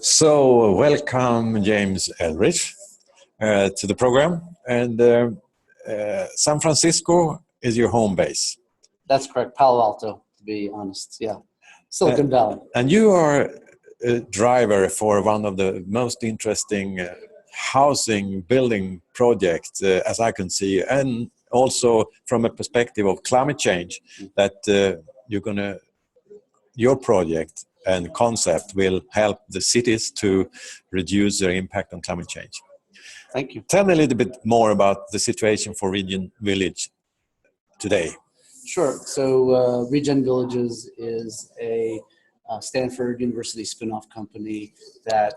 So, welcome James Eldridge to the program. And San Francisco is your home base. That's correct. Palo Alto, to be honest. Yeah. Silicon Valley. And you are a driver for one of the most interesting housing building projects, as I can see, and also from a perspective of climate change, that your project and concept will help the cities to reduce their impact on climate change. Thank you. Tell me a little bit more about the situation for Regen Village today. Sure. So Regen Villages is a Stanford University spin-off company that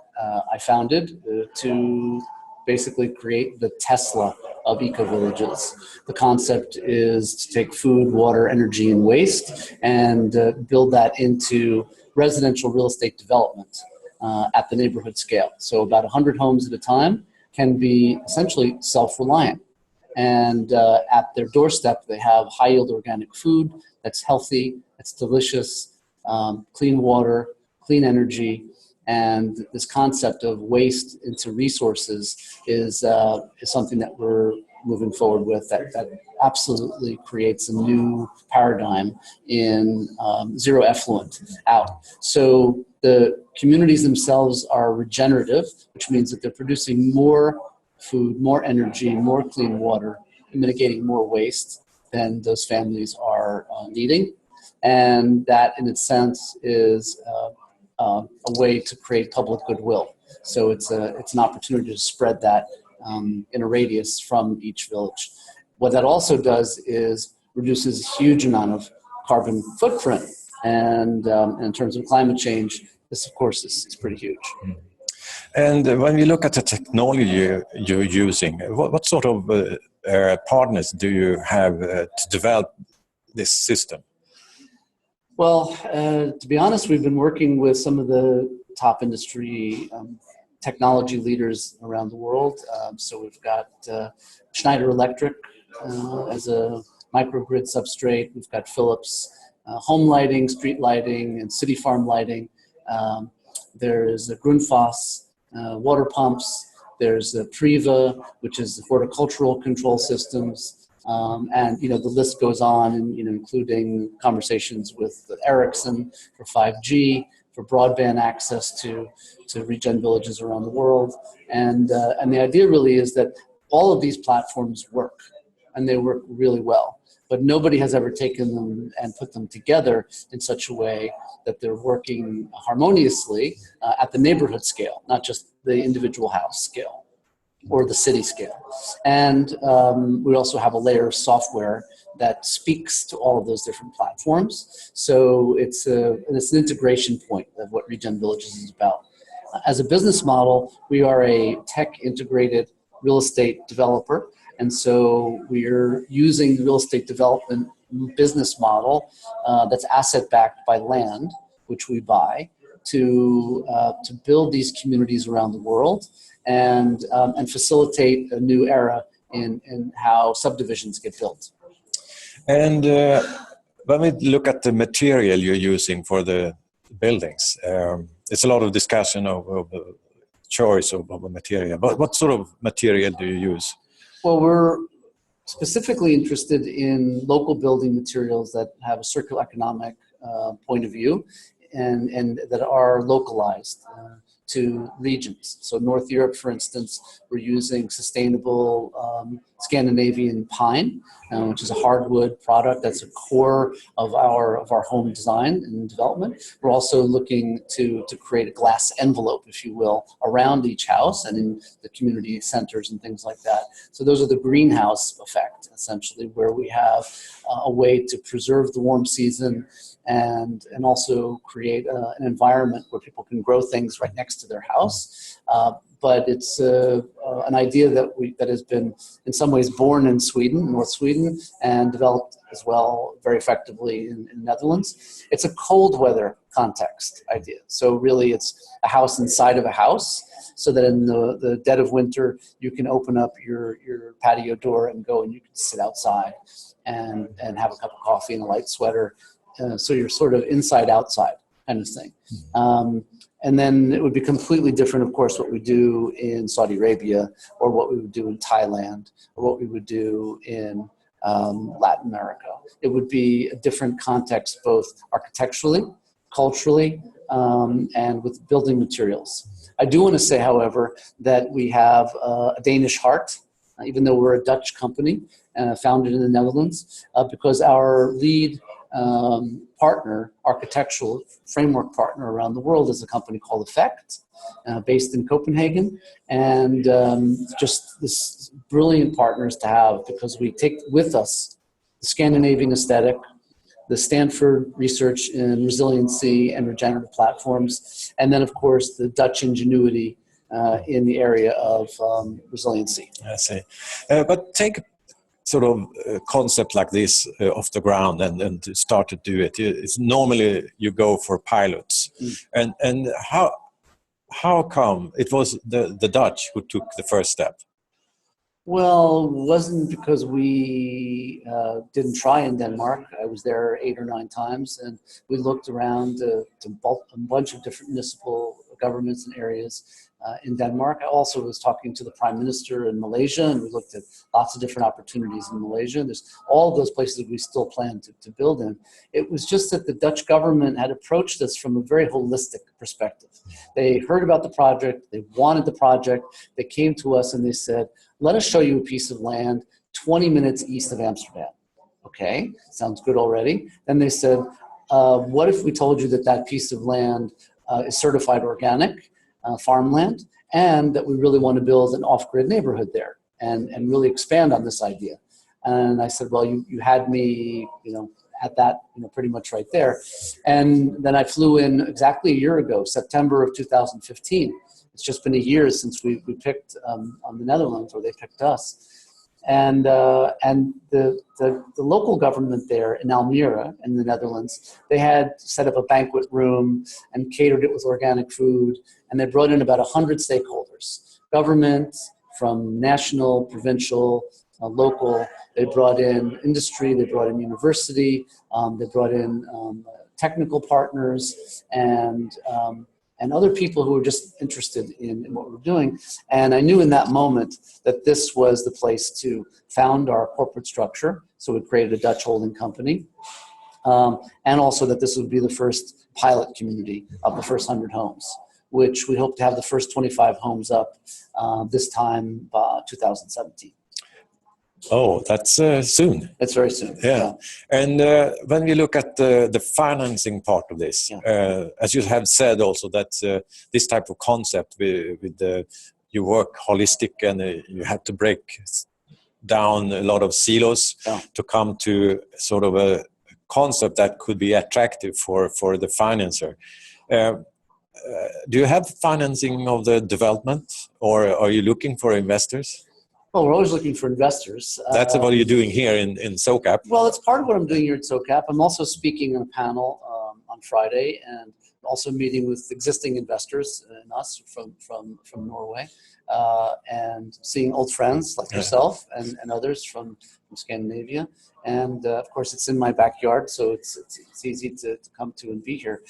I founded to basically create the Tesla of eco-villages. The concept is to take food, water, energy, and waste and build that into residential real estate development at the neighborhood scale. So about 100 homes at a time can be essentially self-reliant. And at their doorstep, they have high-yield organic food that's healthy, that's delicious, clean water, clean energy, and this concept of waste into resources is something that we're moving forward with that absolutely creates a new paradigm in zero effluent out. So the communities themselves are regenerative, which means that they're producing more food, more energy, more clean water, and mitigating more waste than those families are needing. And that, in its sense, is a way to create public goodwill. So it's an opportunity to spread that in a radius from each village. What that also does is reduces a huge amount of carbon footprint. And in terms of climate change, this, of course, is pretty huge. And when we look at the technology you're using, what sort of partners do you have to develop this system? Well, to be honest, we've been working with some of the top industry technology leaders around the world. So we've got Schneider Electric as a microgrid substrate. We've got Philips home lighting, street lighting, and city farm lighting. There's Grundfos water pumps. There's Priva, which is the horticultural control systems. And the list goes on, and including conversations with Ericsson for 5G, for broadband access to Regen Villages around the world. And the idea really is that all of these platforms work, and they work really well. But nobody has ever taken them and put them together in such a way that they're working harmoniously at the neighborhood scale, not just the individual house scale or the city scale. And we also have a layer of software that speaks to all of those different platforms. So it's an integration point of what Regen Villages is about. As a business model, we are a tech integrated real estate developer. And so we're using the real estate development business model that's asset backed by land, which we buy, to build these communities around the world and facilitate a new era in how subdivisions get built. And when we look at the material you're using for the buildings, it's a lot of discussion of choice of a material. But what sort of material do you use? Well, we're specifically interested in local building materials that have a circular economic point of view and that are localized to regions. So North Europe, for instance, we're using sustainable Scandinavian pine, which is a hardwood product that's a core of our home design and development. We're also looking to create a glass envelope, if you will, around each house and in the community centers and things like that. So those are the greenhouse effect, essentially, where we have a way to preserve the warm season and also create an environment where people can grow things right next to their house. But it's an idea that has been in some ways born in Sweden, North Sweden, and developed as well very effectively in the Netherlands. It's a cold weather context idea. So really it's a house inside of a house, so that in the dead of winter, you can open up your patio door and go and you can sit outside and have a cup of coffee and a light sweater. So you're sort of inside outside. kind of thing. And then it would be completely different, of course, what we do in Saudi Arabia, or what we would do in Thailand, or what we would do in Latin America. It would be a different context, both architecturally, culturally, and with building materials. I do want to say, however, that we have a Danish heart, even though we're a Dutch company founded in the Netherlands, because our lead partner, architectural framework partner around the world, is a company called Effect, based in Copenhagen. And just this brilliant partners to have, because we take with us the Scandinavian aesthetic, the Stanford research in resiliency and regenerative platforms, and then, of course, the Dutch ingenuity in the area of resiliency. I see. But take sort of a concept like this off the ground and to start to do it. It's normally you go for pilots. And how come it was the Dutch who took the first step? Well, it wasn't because we didn't try in Denmark. I was there 8 or 9 times, and we looked around to a bunch of different municipal governments and areas in Denmark. I also was talking to the Prime Minister in Malaysia, and we looked at lots of different opportunities in Malaysia. There's all of those places we still plan to build in. It was just that the Dutch government had approached us from a very holistic perspective. They heard about the project, they wanted the project, they came to us and they said, let us show you a piece of land 20 minutes east of Amsterdam. Okay, sounds good already. Then they said, what if we told you that that piece of land is certified organic, farmland, and that we really want to build an off-grid neighborhood there and really expand on this idea? And I said, well, you had me, at that, pretty much right there. And then I flew in exactly a year ago, September of 2015. It's just been a year since we picked on the Netherlands, or they picked us. And the local government there in Almere in the Netherlands, they had set up a banquet room and catered it with organic food. And they brought in about 100 stakeholders, government from national, provincial, local. They brought in industry, they brought in university, they brought in technical partners, and other people who were just interested in what we were doing. And I knew in that moment that this was the place to found our corporate structure. So we created a Dutch holding company. And also that this would be the first pilot community of the first 100 homes, which we hope to have the first 25 homes up this time, 2017. Oh, that's soon. It's very soon. Yeah. And when we look at the financing part of this, as you have said also, that this type of concept with you work holistic, and you have to break down a lot of silos to come to sort of a concept that could be attractive for the financer. Do you have financing of the development, or are you looking for investors? Well, we're always looking for investors. That's what you're doing here in SOCAP. Well, it's part of what I'm doing here at SOCAP. I'm also speaking on a panel on Friday, and also meeting with existing investors and us from Norway, and seeing old friends like yourself and others from Scandinavia. And of course, it's in my backyard, so it's easy to come to and be here.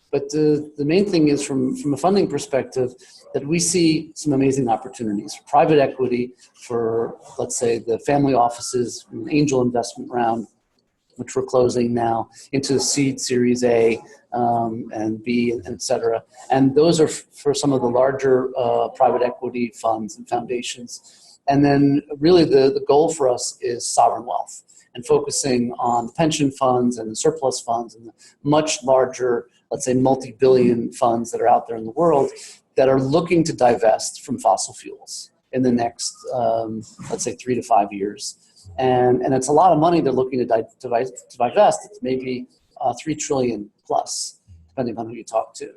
But the main thing is, from a funding perspective, that we see some amazing opportunities for private equity, for, let's say, the family offices, an angel investment round, which we're closing now, into the seed Series A and B, and et cetera. And those are for some of the larger private equity funds and foundations. And then really the goal for us is sovereign wealth, and focusing on the pension funds and the surplus funds and the much larger, let's say, multi-billion funds that are out there in the world that are looking to divest from fossil fuels in the next, let's say, 3 to 5 years. And it's a lot of money they're looking to divest. It's maybe 3 trillion plus, depending on who you talk to.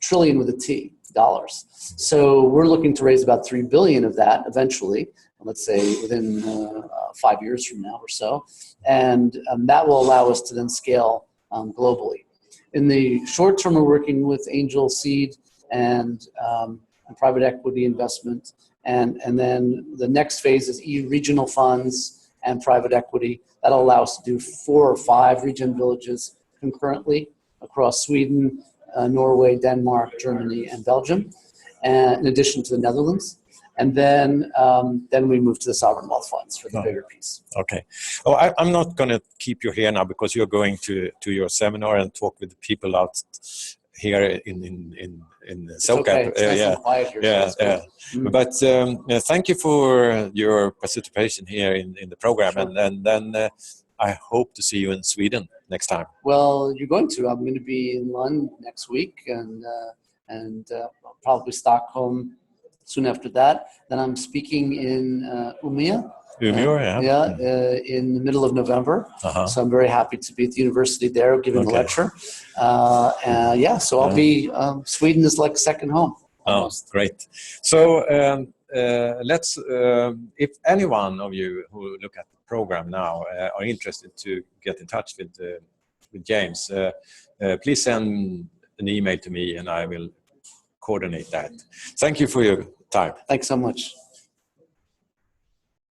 Trillion with a T, dollars. So we're looking to raise about 3 billion of that eventually, let's say within 5 years from now or so. And that will allow us to then scale globally. In the short term, we're working with angel seed and private equity investment. And then the next phase is regional funds and private equity. That'll allow us to do 4 or 5 region villages concurrently across Sweden, Norway, Denmark, Germany, and Belgium, and in addition to the Netherlands. And then we moved to the sovereign wealth funds for the bigger piece. Okay. Oh, I'm not going to keep you here now because you're going to your seminar and talk with the people out here in SoCap. Okay. It's nice and quiet here, so Yeah. But thank you for your participation here in the program, Sure. and then I hope to see you in Sweden next time. Well, you're going to. I'm going to be in London next week, and probably Stockholm soon after that. Then I'm speaking in Umeå. In the middle of November. So I'm very happy to be at the university there giving a lecture. So I'll be, Sweden is like second home. Almost. Oh, great. So let's, if any one of you who look at the program now are interested to get in touch with James, please send an email to me and I will coordinate that. Thank you for your time. Thanks so much.